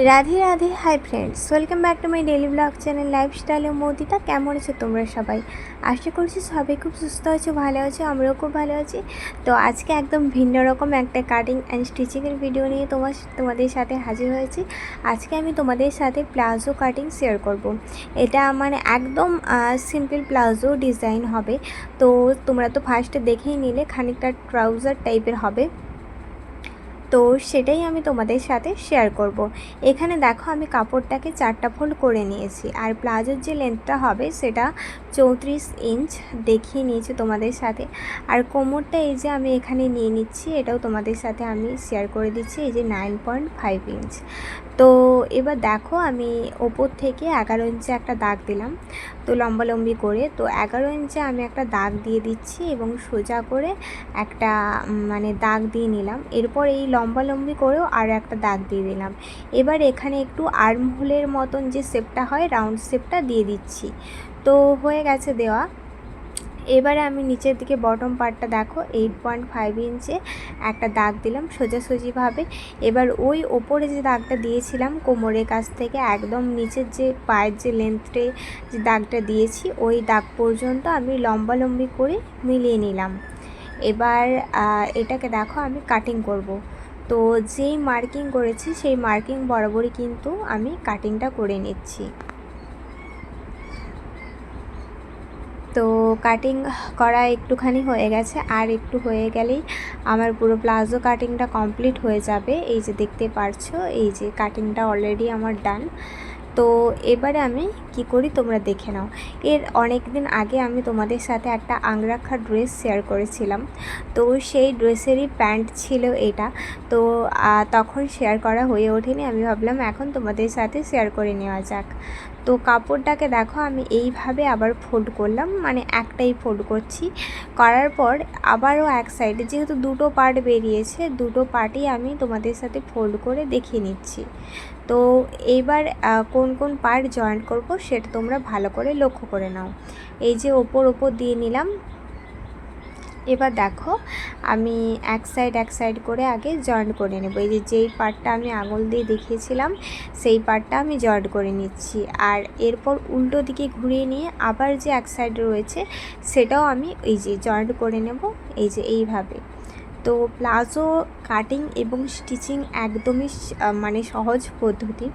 Radhe Radhe. Hi friends, welcome back to my daily blog channel lifestyle ও মৌদিতা। কেমন আছো তোমরা সবাই? আশা করছি সবাই খুব সুস্থ আছো, ভালো আছো, আমরাও খুব ভালো আছি। তো আজকে একদম ভিন্ন রকম একটা কাটিং অ্যান্ড স্টিচিংয়ের ভিডিও নিয়ে তোমাদের সাথে হাজির হয়েছি। আজকে আমি তোমাদের সাথে প্লাজো কাটিং শেয়ার করব। এটা মানে একদম সিম্পল প্লাজো ডিজাইন হবে। তো তোমরা তো ফার্স্টে দেখেই নিলে খানিকটা ট্রাউজার টাইপের হবে। তো সেটাই আমি তোমাদের সাথে শেয়ার করব। এখানে দেখো আমি কাপড়টাকে 4টা ফোল্ড করে নিয়েছি, আর প্লাজোর যে লেন্থটা হবে সেটা 34 ইঞ্চ দেখিয়ে নিয়েছি তোমাদের সাথে। আর কোমরটা এই যে আমি এখানে নিয়ে নিচ্ছি, এটাও তোমাদের সাথে আমি শেয়ার করে দিচ্ছি, এই যে 9.5 ইঞ্চ। তো এবার দেখো আমি ওপর থেকে 11 ইঞ্চে একটা দাগ দিলাম, তো লম্বালম্বি করে। তো 11 ইঞ্চে আমি একটা দাগ দিয়ে দিচ্ছি এবং সোজা করে একটা মানে দাগ দিয়ে নিলাম। এরপর এই লম্বালম্বি করেও আরও একটা দাগ দিয়ে দিলাম। এবার এখানে একটু আর্মহোলের মতন যে শেপটা হয়, রাউন্ড শেপটা দিয়ে দিচ্ছি। তো হয়ে গেছে দেওয়া। এবারে আমি নিচের দিকে বটম পার্টটা দেখো 8.5 ইঞ্চে একটা দাগ দিলাম সোজাসুজিভাবে। এবার ওই ওপরে যে দাগটা দিয়েছিলাম কোমরের কাছ থেকে একদম নিচের যে পায়ের যে লেন্থে যে দাগটা দিয়েছি, ওই দাগ পর্যন্ত আমি লম্বালম্বি করে মিলিয়ে নিলাম। এবার এটাকে দেখো আমি কাটিং করব। তো যেই মার্কিং করেছি সেই মার্কিং বরাবরই কিন্তু আমি কাটিংটা করে নিচ্ছি। তো কাটিং করা একটুখানি হয়ে গেছে, আর একটু হয়ে গেলেই আমার পুরো প্লাজো কাটিংটা কমপ্লিট হয়ে যাবে। এই যে দেখতে পারছো, এই যে কাটিংটা অলরেডি আমার ডান। তো এবারে আমি কি করি তোমরা দেখে নাও। এর অনেক দিন আগে আমি তোমাদের সাথে একটা আংরাখা ড্রেস শেয়ার করেছিলাম, তো সেই ড্রেসেরই প্যান্ট ছিল এটা। তো তখন শেয়ার করা হয়ে ওঠেনি, আমি ভাবলাম এখন তোমাদের সাথে শেয়ার করে নেওয়া যাক। তো কাপড়টাকে দেখো আমি এইভাবে আবার ফোল্ড করলাম, মানে একটাই ফোল্ড করছি। করার পর আবারও এক সাইডে, যেহেতু দুটো পার্ট বেরিয়েছে, দুটো পার্টই আমি তোমাদের সাথে ফোল্ড করে দেখিয়ে নিচ্ছি। তো এইবার কোন কোন পার্ট জয়েন্ট করব সেটা তোমরা ভালো করে লক্ষ্য করে নাও। এই যে ওপর দিয়ে নিলাম। এবার দেখো আমি এক সাইড করে আগে জয়েন্ট করে নেব। এই যে যেই পার্টটা আমি আঙুল দিয়ে দেখিয়েছিলাম সেই পার্টটা আমি জয়েন্ট করে নিচ্ছি, আর এরপর উল্টো দিকে ঘুরিয়ে নিয়ে আবার যে এক সাইড রয়েছে সেটাও আমি এই যে জয়েন্ট করে নেব, এই যে এইভাবে। তো প্লাজো কাটিং এবং স্টিচিং একদমই মানে সহজ পদ্ধতি।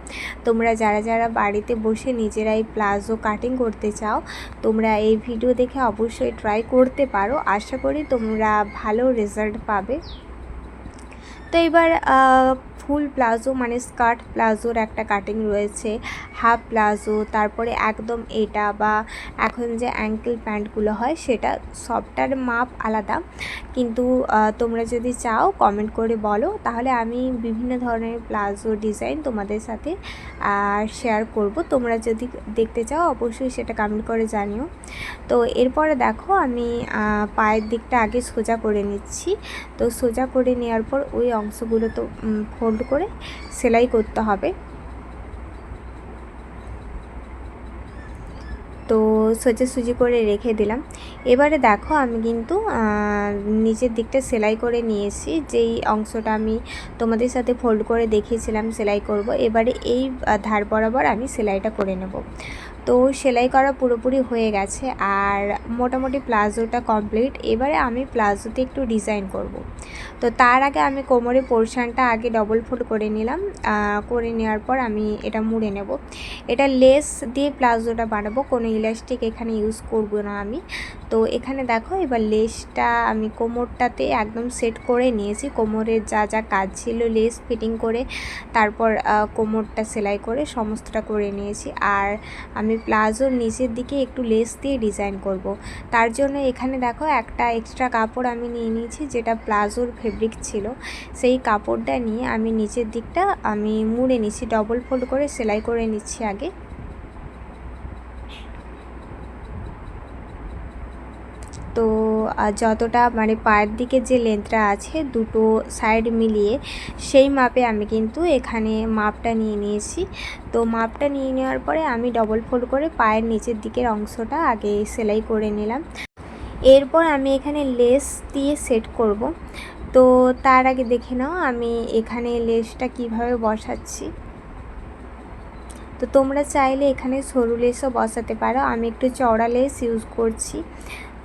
তোমরা যারা বাড়িতে বসে নিজেরাই প্লাজো কাটিং করতে চাও, তোমরা এই ভিডিও দেখে অবশ্যই ট্রাই করতে পারো। আশা করি তোমরা ভালো রেজাল্ট পাবে। তো এবার ফুল প্লাজো মানে স্কার্ট প্লাজোর একটা কাটিং রয়েছে, হাফ প্লাজো, তারপরে একদম এটা বা এখন যে অ্যাঙ্কেল প্যান্টগুলো হয় সেটা, সবটার মাপ আলাদা। কিন্তু তোমরা যদি চাও কমেন্ট করে বলো, তাহলে আমি বিভিন্ন ধরনের প্লাজো ডিজাইন তোমাদের সাথে শেয়ার করব। তোমরা যদি দেখতে চাও অবশ্যই সেটা কমেন্ট করে জানিও। তো এরপরে দেখো আমি পায়ের দিকটা আগে সোজা করে নিচ্ছি। তো সোজা করে নেওয়ার পর ওই অংশগুলো তো ফোল্ড করে সেলাই করতে হবে। তো সোজাসুজি করে রেখে দিলাম। এবারে দেখো আমি কিন্তু নিচের দিকটা সেলাই করে নিয়েছি, যেই অংশটা আমি তোমাদের সাথে ফোল্ড করে দেখিয়েছিলাম সেলাই করব। এবারে এই ধার বরাবর আমি সেলাইটা করে নেব। তো সেলাই করা পুরোপুরি হয়ে গেছে, আর মোটামুটি প্লাজোটা কমপ্লিট। এবারে আমি প্লাজোতে একটু ডিজাইন করব। তো তার আগে আমি কোমরের পোর্শনটা আগে ডবল ফোল্ড করে নিলাম। করে নেওয়ার পর আমি এটা মুড়ে নেব। এটা লেস দিয়ে প্লাজোটা বানাবো, কোনো ইলাস্টিক এখানে ইউজ করব না আমি। তো এখানে দেখো এবার লেসটা আমি কোমরটাতে একদম সেট করে নিয়েছি। কোমরের যা যা কাজ ছিল লেস ফিটিং করে, তারপর কোমরটা সেলাই করে সমস্তটা করে নিয়েছি। আর আমি প্লাজোর নিচের দিকে একটু লেস দিয়ে ডিজাইন করব। তার জন্য এখানে দেখো একটা এক্সট্রা কাপড় আমি নিয়ে নিয়েছি, যেটা প্লাজোর ফেব্রিক ছিল। সেই কাপড়টা নিয়ে আমি নিচের দিকটা আমি মুড়ে নিচ্ছি, ডবল ফোল্ড করে সেলাই করে নিচ্ছি আগে। তো যতটা মানে পায়ের দিকে যে লেন্থটা আছে দুটো সাইড মিলিয়ে সেই মাপে আমি কিন্তু এখানে মাপটা নিয়ে নিয়েছি। তো মাপটা নিয়ে নেওয়ার পরে আমি ডবল ফোল্ড করে পায়ের নিচের দিকের অংশটা আগে সেলাই করে নিলাম। এরপর আমি এখানে লেস দিয়ে সেট করব। তো তার আগে দেখে নাও আমি এখানে লেসটা কিভাবে বসাচ্ছি। তো তোমরা চাইলে এখানে সরু লেসও বসাতে পারো, আমি একটু চওড়া লেস ইউজ করছি।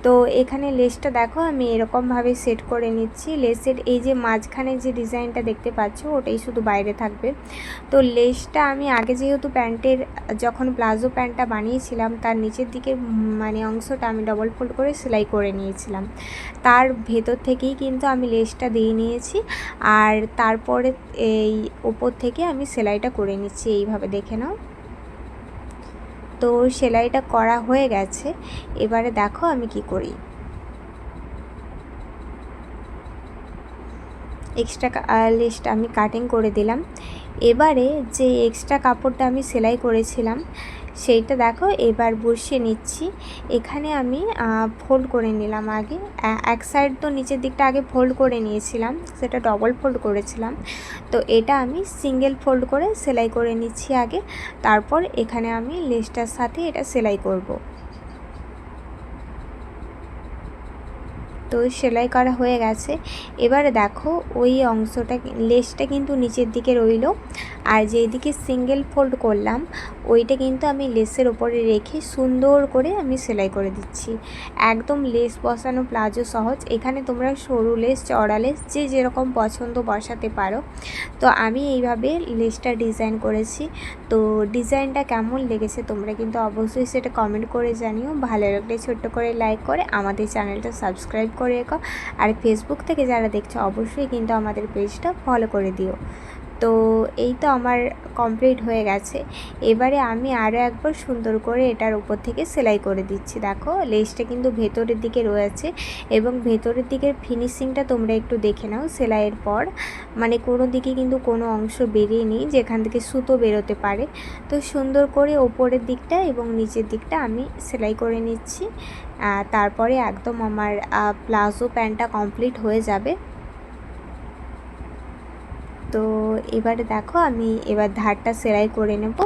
তো এখানে লেসটা দেখো আমি এরকমভাবে সেট করে নিচ্ছি। লেসের এই যে মাঝখানে যে ডিজাইনটা দেখতে পাচ্ছ ওটাই শুধু বাইরে থাকবে। তো লেসটা আমি আগে যেহেতু প্যান্টের যখন প্লাজো প্যান্টটা বানিয়েছিলাম তার নিচের দিকের মানে অংশটা আমি ডবল ফোল্ড করে সেলাই করে নিয়েছিলাম, তার ভেতর থেকেই কিন্তু আমি লেসটা দিয়ে নিয়েছি। আর তারপরে এই উপর থেকে আমি সেলাইটা করে নিচ্ছি, এইভাবে দেখে নাও। তো সেলাইটা করা হয়ে গেছে, এবারে দেখো আমি কি করি। এক্সট্রা লেসটা আমি কাটিং করে দিলাম। এবারে যে এক্সট্রা কাপড়টা আমি সেলাই করেছিলাম সেইটা দেখো এবার বসিয়ে নিচ্ছি। এখানে আমি ফোল্ড করে নিলাম আগে, এক সাইড তো নিচের দিকটা আগে ফোল্ড করে নিয়েছিলাম, সেটা ডবল ফোল্ড করেছিলাম। তো এটা আমি সিঙ্গেল ফোল্ড করে সেলাই করে নিচ্ছি আগে, তারপর এখানে আমি লেসটার সাথে এটা সেলাই করব। তো সেলাই করা হয়ে গেছে। এবারে দেখো ওই অংশটা লেসটা কিন্তু নিচের দিকে রইল, আর যেদিকে সিঙ্গেল ফোল্ড করলাম ওইটা কিন্তু আমি লেসের ওপরে রেখে সুন্দর করে আমি সেলাই করে দিচ্ছি। একদম লেস বসানো প্লাজো সহজ, এখানে তোমরা সরু লেস চওড়া লেস যে যেরকম পছন্দ বসাতে পারো। তো আমি এইভাবে লেসটা ডিজাইন করেছি। তো ডিজাইনটা কেমন লেগেছে তোমরা কিন্তু অবশ্যই সেটা কমেন্ট করে জানিও। ভালো লাগলে ছোট্ট করে লাইক করে আমাদের চ্যানেলটা সাবস্ক্রাইব করে রেখো। আর ফেসবুক থেকে যারা দেখছো অবশ্যই কিন্তু আমাদের পেজটা ফলো করে দিও। তো এই তো আমার কমপ্লিট হয়ে গেছে। এবারে আমি আরও একবার সুন্দর করে এটার উপর থেকে সেলাই করে দিচ্ছি। দেখো লেসটা কিন্তু ভেতরের দিকে রয়েছে এবং ভেতরের দিকের ফিনিশিংটা তোমরা একটু দেখে নাও। সেলাইয়ের পর মানে কোনো দিকে কিন্তু কোনো অংশ বেরিয়ে নেই যেখান থেকে সুতো বেরোতে পারে। তো সুন্দর করে ওপরের দিকটা এবং নিচের দিকটা আমি সেলাই করে নিচ্ছি। তারপরে একদম আমার প্লাজো প্যান্টটা কমপ্লিট হয়ে যাবে। তো এবারে দেখো আমি এবার ধারটা সেলাই করে নেব।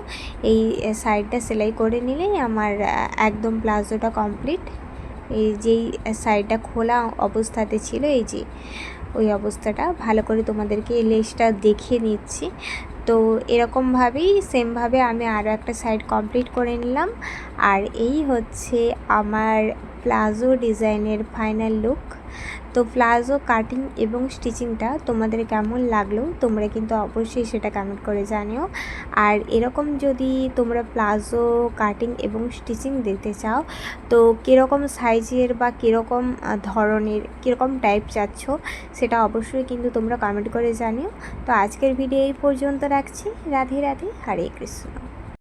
এই সাইডটা সেলাই করে নিলেই আমার একদম প্লাজোটা কমপ্লিট। এই যেই সাইডটা খোলা অবস্থাতে ছিল এই যে ওই অবস্থাটা ভালো করে তোমাদেরকে এই লেসটা দেখিয়ে নিচ্ছি। তো এরকমভাবেই সেমভাবে আমি আরও একটা সাইড কমপ্লিট করে নিলাম। আর এই হচ্ছে আমার প্লাজো ডিজাইনের ফাইনাল লুক। তো প্লাজো কাটিং এবং স্টিচিংটা তোমাদের কেমন লাগলো তোমরা কিন্তু অবশ্যই সেটা কমেন্ট করে জানিও। আর এরকম যদি তোমরা প্লাজো কাটিং এবং স্টিচিং দেখতে চাও তো কীরকম সাইজের বা কীরকম ধরনের কীরকম টাইপ চাচ্ছ সেটা অবশ্যই কিন্তু তোমরা কমেন্ট করে জানিও। তো আজকের ভিডিও এই পর্যন্ত রাখছি। রাধে রাধে, হরে কৃষ্ণ।